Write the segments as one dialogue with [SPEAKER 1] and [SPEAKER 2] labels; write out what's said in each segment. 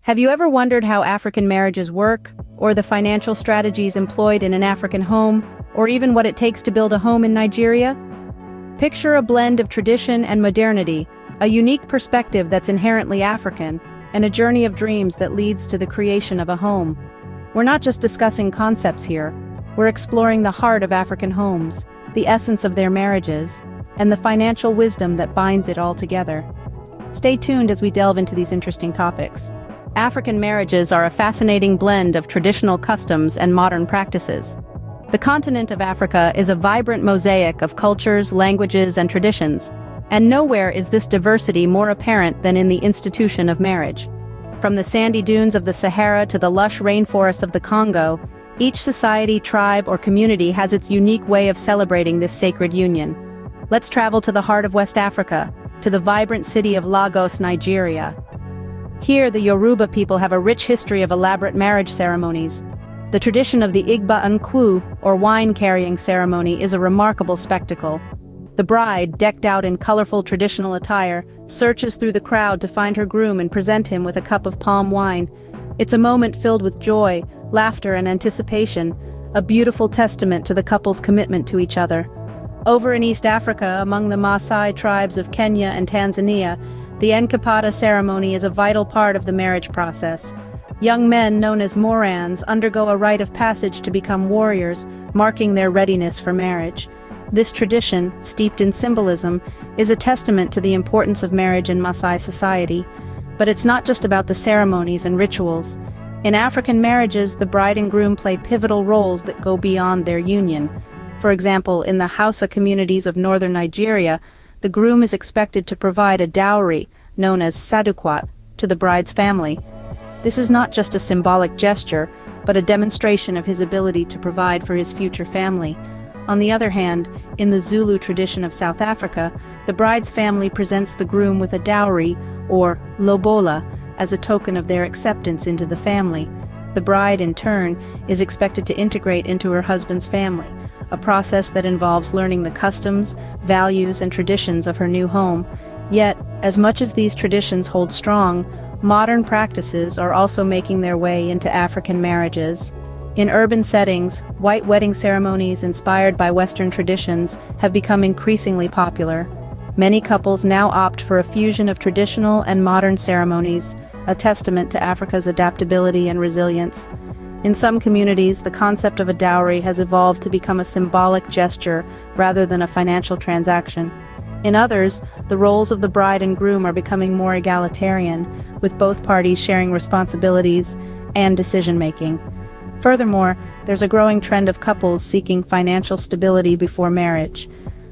[SPEAKER 1] Have you ever wondered how African marriages work, or the financial strategies employed in an African home, or even what it takes to build a home in Nigeria? Picture a blend of tradition and modernity, a unique perspective that's inherently African, and a journey of dreams that leads to the creation of a home. We're not just discussing concepts here, we're exploring the heart of African homes, the essence of their marriages, and the financial wisdom that binds it all together. Stay tuned as we delve into these interesting topics. African marriages are a fascinating blend of traditional customs and modern practices. The continent of Africa is a vibrant mosaic of cultures, languages, and traditions, and nowhere is this diversity more apparent than in the institution of marriage. From the sandy dunes of the Sahara to the lush rainforests of the Congo, each society, tribe, or community has its unique way of celebrating this sacred union. Let's travel to the heart of West Africa, to the vibrant city of Lagos, Nigeria. Here, the Yoruba people have a rich history of elaborate marriage ceremonies. The tradition of the Igba Nkwu, or wine-carrying ceremony, is a remarkable spectacle. The bride, decked out in colorful traditional attire, searches through the crowd to find her groom and present him with a cup of palm wine. It's a moment filled with joy, laughter, and anticipation, a beautiful testament to the couple's commitment to each other. Over in East Africa, among the Maasai tribes of Kenya and Tanzania, the Enkapada ceremony is a vital part of the marriage process. Young men, known as Morans, undergo a rite of passage to become warriors, marking their readiness for marriage. This tradition, steeped in symbolism, is a testament to the importance of marriage in Maasai society. But it's not just about the ceremonies and rituals. In African marriages, the bride and groom play pivotal roles that go beyond their union. For example, in the Hausa communities of northern Nigeria, the groom is expected to provide a dowry, known as sadukwat, to the bride's family. This is not just a symbolic gesture, but a demonstration of his ability to provide for his future family. On the other hand, in the Zulu tradition of South Africa, the bride's family presents the groom with a dowry, or lobola, as a token of their acceptance into the family. The bride, in turn, is expected to integrate into her husband's family, a process that involves learning the customs, values, and traditions of her new home. Yet, as much as these traditions hold strong, modern practices are also making their way into African marriages. In urban settings, white wedding ceremonies inspired by Western traditions have become increasingly popular. Many couples now opt for a fusion of traditional and modern ceremonies, a testament to Africa's adaptability and resilience. In some communities, the concept of a dowry has evolved to become a symbolic gesture rather than a financial transaction. In others, the roles of the bride and groom are becoming more egalitarian, with both parties sharing responsibilities and decision-making. Furthermore, there's a growing trend of couples seeking financial stability before marriage.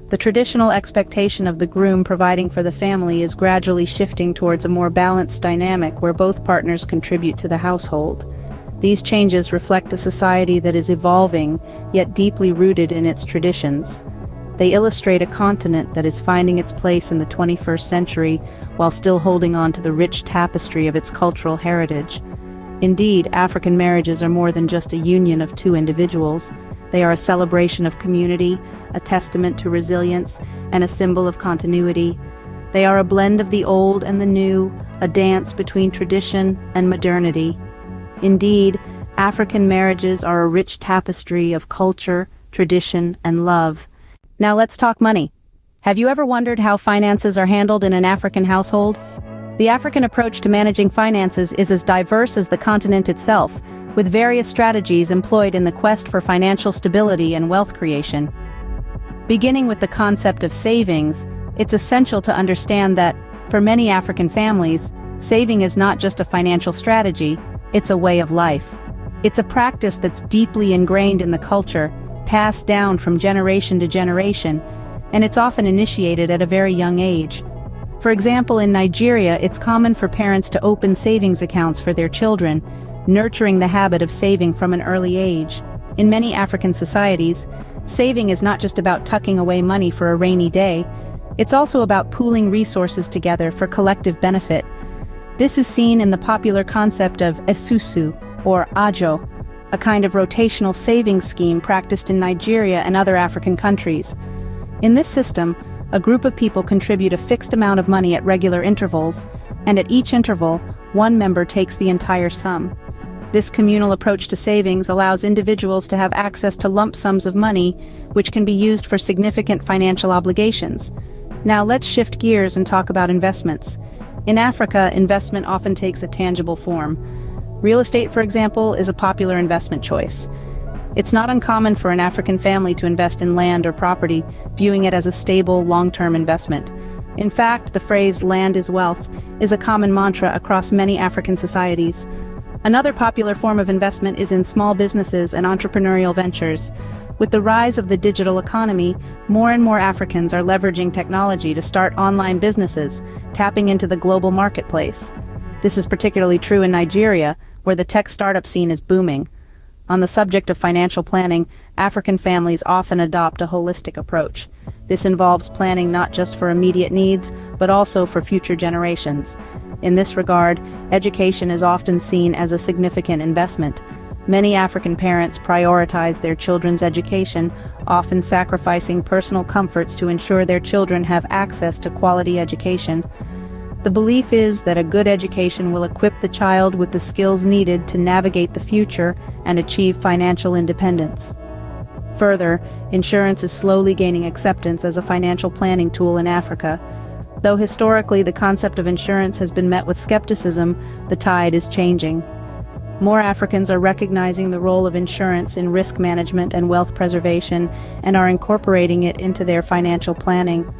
[SPEAKER 1] The traditional expectation of the groom providing for the family is gradually shifting towards a more balanced dynamic where both partners contribute to the household. These changes reflect a society that is evolving, yet deeply rooted in its traditions. They illustrate a continent that is finding its place in the 21st century while still holding on to the rich tapestry of its cultural heritage. Indeed, African marriages are more than just a union of two individuals. They are a celebration of community, a testament to resilience, and a symbol of continuity. They are a blend of the old and the new, a dance between tradition and modernity. Indeed, African marriages are a rich tapestry of culture, tradition, and love. Now let's talk money. Have you ever wondered how finances are handled in an African household? The African approach to managing finances is as diverse as the continent itself, with various strategies employed in the quest for financial stability and wealth creation. Beginning with the concept of savings, it's essential to understand that, for many African families, saving is not just a financial strategy, it's a way of life. It's a practice that's deeply ingrained in the culture, passed down from generation to generation, and it's often initiated at a very young age. For example, in Nigeria, it's common for parents to open savings accounts for their children, nurturing the habit of saving from an early age. In many African societies, saving is not just about tucking away money for a rainy day, it's also about pooling resources together for collective benefit. This is seen in the popular concept of esusu, or ajo, a kind of rotational savings scheme practiced in Nigeria and other African countries. In this system, a group of people contribute a fixed amount of money at regular intervals, and at each interval, one member takes the entire sum. This communal approach to savings allows individuals to have access to lump sums of money, which can be used for significant financial obligations. Now let's shift gears and talk about investments. In Africa, investment often takes a tangible form. Real estate, for example, is a popular investment choice. It's not uncommon for an African family to invest in land or property, viewing it as a stable, long-term investment. In fact, the phrase "land is wealth" is a common mantra across many African societies. Another popular form of investment is in small businesses and entrepreneurial ventures. With the rise of the digital economy, more and more Africans are leveraging technology to start online businesses, tapping into the global marketplace. This is particularly true in Nigeria, where the tech startup scene is booming. On the subject of financial planning, African families often adopt a holistic approach. This involves planning not just for immediate needs, but also for future generations. In this regard, education is often seen as a significant investment. Many African parents prioritize their children's education, often sacrificing personal comforts to ensure their children have access to quality education. The belief is that a good education will equip the child with the skills needed to navigate the future and achieve financial independence. Further, insurance is slowly gaining acceptance as a financial planning tool in Africa. Though historically the concept of insurance has been met with skepticism, the tide is changing. More Africans are recognizing the role of insurance in risk management and wealth preservation and are incorporating it into their financial planning.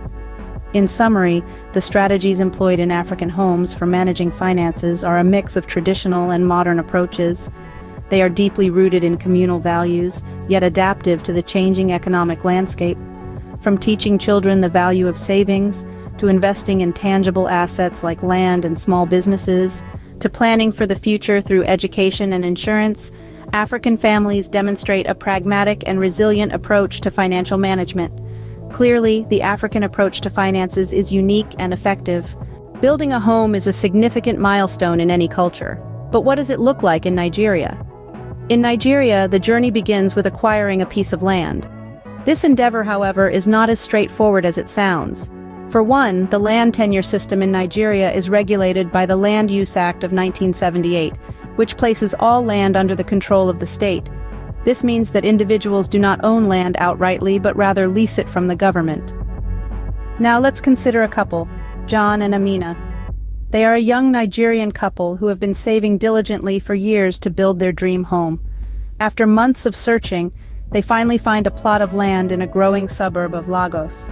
[SPEAKER 1] In summary, the strategies employed in African homes for managing finances are a mix of traditional and modern approaches. They are deeply rooted in communal values, yet adaptive to the changing economic landscape. From teaching children the value of savings, to investing in tangible assets like land and small businesses, to planning for the future through education and insurance, African families demonstrate a pragmatic and resilient approach to financial management. Clearly, the African approach to finances is unique and effective. Building a home is a significant milestone in any culture. But what does it look like in Nigeria? In Nigeria, the journey begins with acquiring a piece of land. This endeavor, however, is not as straightforward as it sounds. For one, the land tenure system in Nigeria is regulated by the Land Use Act of 1978, which places all land under the control of the state. This means that individuals do not own land outrightly, but rather lease it from the government. Now let's consider a couple, John and Amina. They are a young Nigerian couple who have been saving diligently for years to build their dream home. After months of searching, they finally find a plot of land in a growing suburb of Lagos.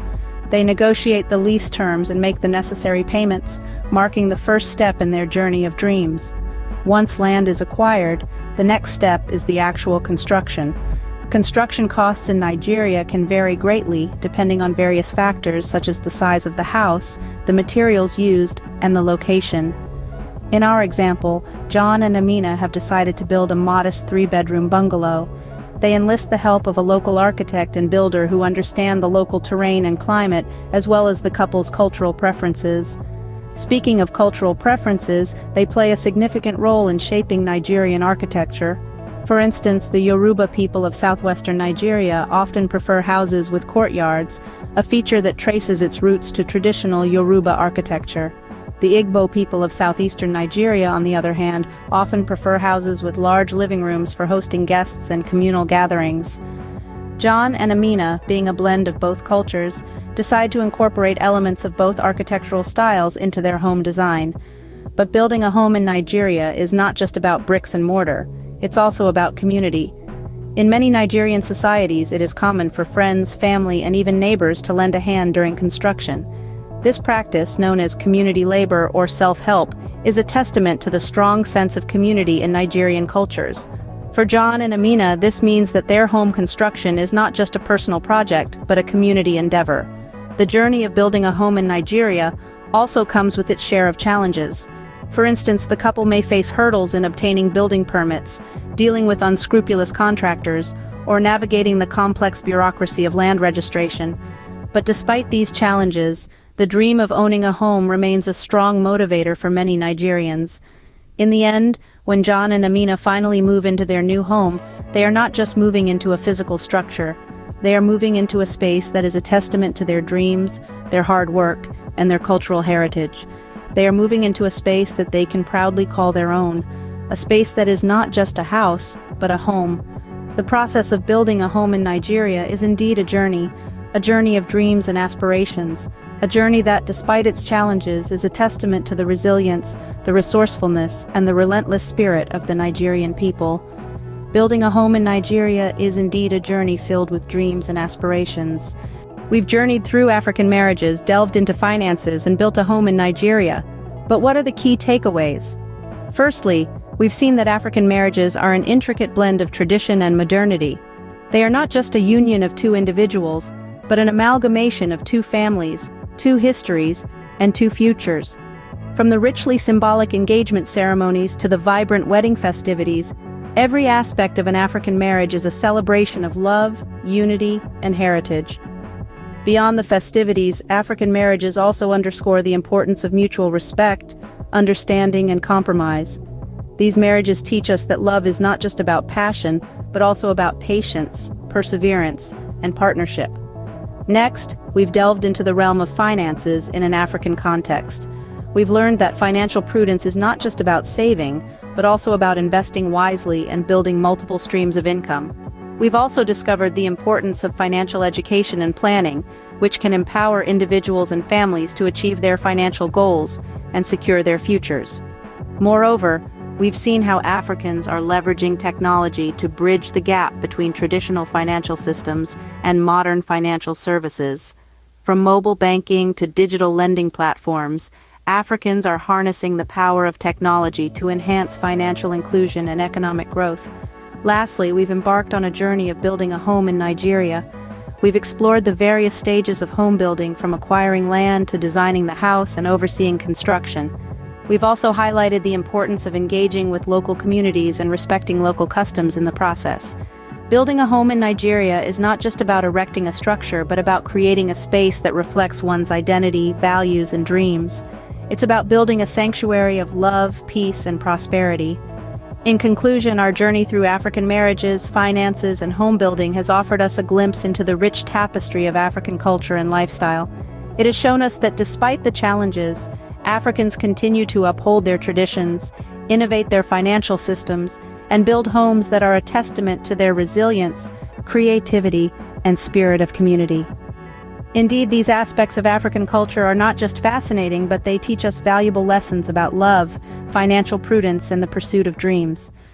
[SPEAKER 1] They negotiate the lease terms and make the necessary payments, marking the first step in their journey of dreams. Once land is acquired, the next step is the actual construction. Construction costs in Nigeria can vary greatly depending on various factors such as the size of the house, the materials used, and the location. In our example, John and Amina have decided to build a modest 3-bedroom bungalow. They enlist the help of a local architect and builder who understand the local terrain and climate, as well as the couple's cultural preferences. Speaking of cultural preferences, they play a significant role in shaping Nigerian architecture. For instance, the Yoruba people of southwestern Nigeria often prefer houses with courtyards, a feature that traces its roots to traditional Yoruba architecture. The Igbo people of southeastern Nigeria, on the other hand, often prefer houses with large living rooms for hosting guests and communal gatherings. John and Amina, being a blend of both cultures, decide to incorporate elements of both architectural styles into their home design. But building a home in Nigeria is not just about bricks and mortar, it's also about community. In many Nigerian societies, it is common for friends, family, and even neighbors to lend a hand during construction. This practice, known as community labor or self-help, is a testament to the strong sense of community in Nigerian cultures. For John and Amina, this means that their home construction is not just a personal project, but a community endeavor. The journey of building a home in Nigeria also comes with its share of challenges. For instance, the couple may face hurdles in obtaining building permits, dealing with unscrupulous contractors, or navigating the complex bureaucracy of land registration. But despite these challenges, the dream of owning a home remains a strong motivator for many Nigerians. In the end, when John and Amina finally move into their new home, they are not just moving into a physical structure. They are moving into a space that is a testament to their dreams, their hard work, and their cultural heritage. They are moving into a space that they can proudly call their own, a space that is not just a house, but a home. The process of building a home in Nigeria is indeed a journey of dreams and aspirations, a journey that, despite its challenges, is a testament to the resilience, the resourcefulness, and the relentless spirit of the Nigerian people. Building a home in Nigeria is indeed a journey filled with dreams and aspirations. We've journeyed through African marriages, delved into finances, and built a home in Nigeria. But what are the key takeaways? Firstly, we've seen that African marriages are an intricate blend of tradition and modernity. They are not just a union of two individuals, but an amalgamation of two families, two histories, and two futures. From the richly symbolic engagement ceremonies to the vibrant wedding festivities, every aspect of an African marriage is a celebration of love, unity, and heritage. Beyond the festivities, African marriages also underscore the importance of mutual respect, understanding, and compromise. These marriages teach us that love is not just about passion, but also about patience, perseverance, and partnership. Next, we've delved into the realm of finances in an African context. We've learned that financial prudence is not just about saving, but also about investing wisely and building multiple streams of income. We've also discovered the importance of financial education and planning, which can empower individuals and families to achieve their financial goals and secure their futures. Moreover, we've seen how Africans are leveraging technology to bridge the gap between traditional financial systems and modern financial services. From mobile banking to digital lending platforms, Africans are harnessing the power of technology to enhance financial inclusion and economic growth. Lastly, we've embarked on a journey of building a home in Nigeria. We've explored the various stages of home building, from acquiring land to designing the house and overseeing construction. We've also highlighted the importance of engaging with local communities and respecting local customs in the process. Building a home in Nigeria is not just about erecting a structure, but about creating a space that reflects one's identity, values, and dreams. It's about building a sanctuary of love, peace, and prosperity. In conclusion, our journey through African marriages, finances, and home building has offered us a glimpse into the rich tapestry of African culture and lifestyle. It has shown us that despite the challenges, Africans continue to uphold their traditions, innovate their financial systems, and build homes that are a testament to their resilience, creativity, and spirit of community. Indeed, these aspects of African culture are not just fascinating, but they teach us valuable lessons about love, financial prudence, and the pursuit of dreams.